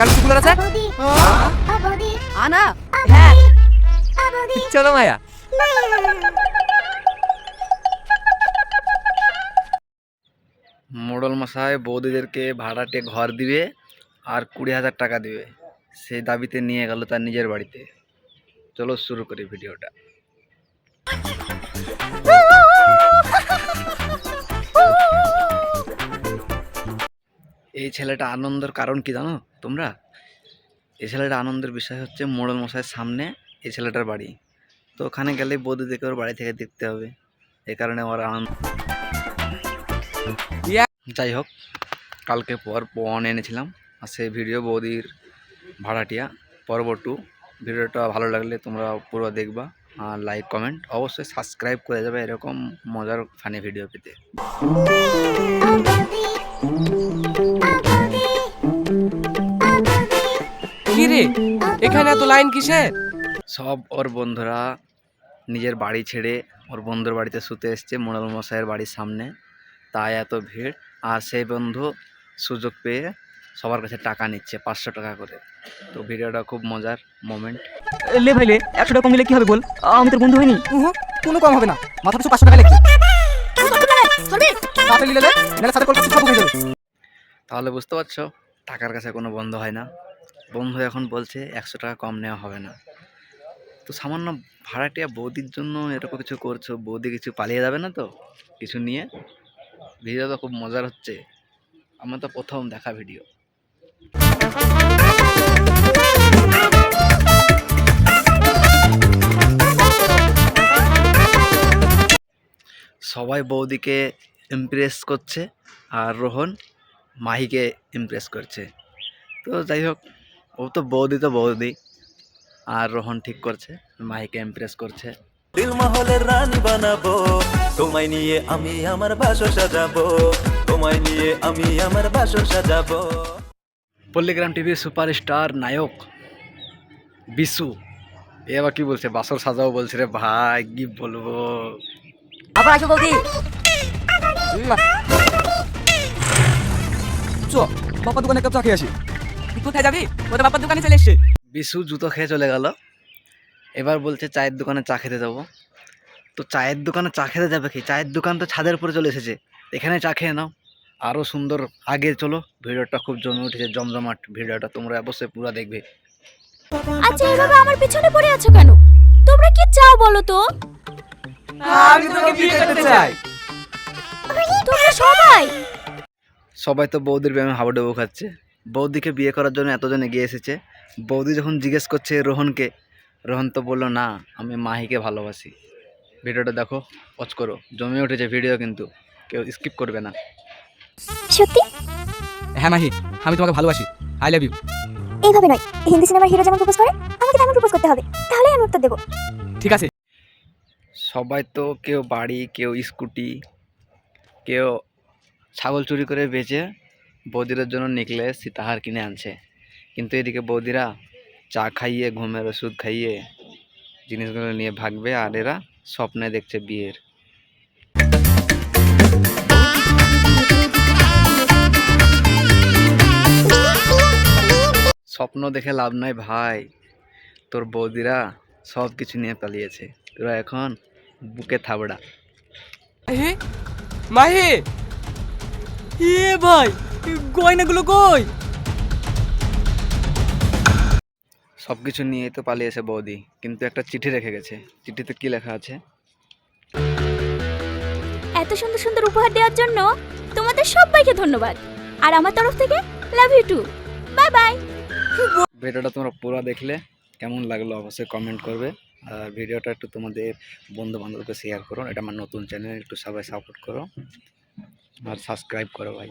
Cooler আছে আনা হ্যাঁ চলো মায়া মোড়ল মশাই বৌদিদেরকে ভাড়াটে ঘর দিবে আর 20,000 টাকা দিবে, সেই দাবিতে নিয়ে গেল তার নিজের বাড়িতে। চলো শুরু করি ভিডিওটা। এই ছেলেটা আনন্দের কারণ কি জানো তোমরা? এই ছেলেটা আনন্দের বিষয় হচ্ছে মোড়ল মশাইয়ের সামনে এই ছেলেটার বাড়ি, তো ওখানে গেলে বৌদিদেরকে ওর বাড়ি থেকে দেখতে হবে, এই কারণে ওর আনন্দ। যাই হোক, কালকে পর এনেছিলাম আর সেই ভিডিও বৌদির ভাড়াটিয়া পর্ব 2। ভিডিওটা ভালো লাগলে তোমরা পুরো দেখবা আর লাইক কমেন্ট অবশ্যই সাবস্ক্রাইব করে যাবে এরকম মজার ফানি ভিডিও পেতে। কি রে এখানে এত লাইন কিসের? সব ওর বন্ধুরা নিজের বাড়ি ছেড়ে ওর বন্ধুর বাড়িতে শুতে এসছে মোড়ল মশাইয়ের বাড়ির সামনে, তাই এত ভিড়। আর সেই বন্ধু সুযোগ পেয়ে সবার কাছে টাকা নিচ্ছে 500 টাকা করে। তো ভিডিওটা খুব মজার মোমেন্ট। লে ভাই লে 100 টাকা কম নিলে কি হবে বল? আমি তোর বন্ধু হইনি। কোনো কম হবে না, মাথা পিছু 500 টাকা লাগবে। সাথে নিলে নালে সাথে কলকাতা সব হয়ে যাবে। তাহলে বুঝতে পারছো টাকার কাছে কোনো বন্ধু হয় না। বন্ধু এখন বলছে 100 টাকা কম নেওয়া হবে না। তো সামান্য ভাড়াটিয়া বৌদির জন্য এরকম কিছু করছো, বৌদি কিছু পালিয়ে যাবে না তো কিছু নিয়ে? ভিডিও তো খুব মজার হচ্ছে, আমার তো প্রথম দেখা ভিডিও। সবাই বৌদিকে ইমপ্রেস করছে আর রোহন মাহিকে ইমপ্রেস করছে। তো যাই হোক, ও তো বৌদি আর রোহন ঠিক করছে মাহিকে ইমপ্রেস করছে। দিল মহলের রানী বানাবো, তোমায় নিয়ে আমি আমার বাসর সাজাবো, তোমায় নিয়ে আমি আমার বাসর সাজাবো। পল্লিগ্রাম টিভির সুপারস্টার নায়ক বিশু এ আবার কি বলছে, বাসর সাজাও বলছে রে ভাই, কি বলবো। আবার আসো বৌদি। চ বাবা দোকানে কাপ চা খেয়ে আসি। তুই কোথায় যাবি? ওদের বাবার দোকানে চলে এসেছে। বিশু জুতো খেয়ে চলে গেল, এবার বলছে চায়ের দোকানে চা খেতে যাবো। তো চায়ের দোকানে চা খেতে যাবে কি? চায়ের দোকান তো ছাদের উপরে চলে এসেছে, এখানে চা খেয়ে নাও। আরও সুন্দর আগে চলো, ভিডিওটা খুব জমে উঠেছে, জমজমাট ভিডিওটা, তোমরা অবশ্যই পুরো দেখবে। আচ্ছা এভাবে আমার পিছনে পড়ে আছো কেন? তোমরা কি চাও বলো তো? আমি তোকে বিয়ে করতে চাই। তোমরা সবাই সবাই তো বৌদির ব্যায়ামে হাবুডুবু খাচ্ছে। বৌদিকে বিয়ে করার জন্য এতজন এগিয়ে এসেছে। বৌদি যখন জিজ্ঞেস করছে রোহনকে, রোহন তো বললো না আমি মাহিকে ভালোবাসি। ভিডিওটা দেখো, ওয়াচ করো, জমে উঠেছে ভিডিও, কিন্তু কেউ স্কিপ করবে না। সত্যি? হ্যাঁ মাহি, আমি তোমাকে ভালোবাসি, আই লাভ ইউ। এইভাবে নয়, হিন্দি সিনেমার হিরো যেমন প্রপোজ করে আমাকে তেমন প্রপোজ করতে হবে, তাহলেই আমি উত্তর দেবো। ঠিক আছে। সবাই তো কেউ বাড়ি, কেউ স্কুটি, কেউ ছাগল চুরি করে বেচে বৌদিদের জন্য নেকলেস সীতাহার কিনে আনছে। কিন্তু এদিকে বৌদিরা চা খাইয়ে, ঘুমের ওষুধ খাইয়ে জিনিসগুলো নিয়ে ভাগবে, আর এরা স্বপ্নে দেখছে বিয়ের। স্বপ্ন দেখে লাভ নাই ভাই, তোর বৌদিরা সব কিছু নিয়ে পালিয়েছে, তোরা এখন বুকে থাবড়া। মাহি এ ভাই, গয়নাগুলো কই? সব কিছু নিয়ে তো পালিয়েছে বৌদি, কিন্তু একটা চিঠি রেখে গেছে। চিঠিতে কি লেখা আছে? এত সুন্দর সুন্দর উপহার দেওয়ার জন্য তোমাদের সবাইকে ধন্যবাদ, আর আমার তরফ থেকে love you too, bye bye. ভিডিওটা তোমরা পুরো দেখলে কেমন লাগলো অবশ্যই কমেন্ট করবে, আর ভিডিওটা একটু তোমাদের বন্ধু বান্ধবকে শেয়ার করো। এটা আমার নতুন চ্যানেল, একটু সবাই সাপোর্ট করো আর সাবস্ক্রাইব করো ভাই।